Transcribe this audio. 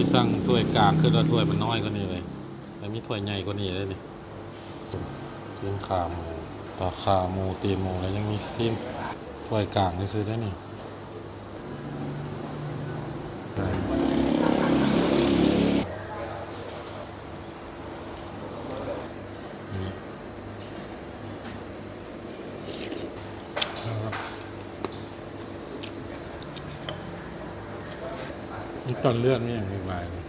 ที่สั่งถ้วยกลางคือว่าถ้วยมันน้อยกว่านี้เลยแต่มีถ้วยใหญ่กว่านี้เลยนี่ตีนขาหมูตาขาหมูตีนหมูแล้วยังมีซีนถ้วยกลางที่ซื้อได้นี่นี่ตอนเลือดนี่อย่างไรเลย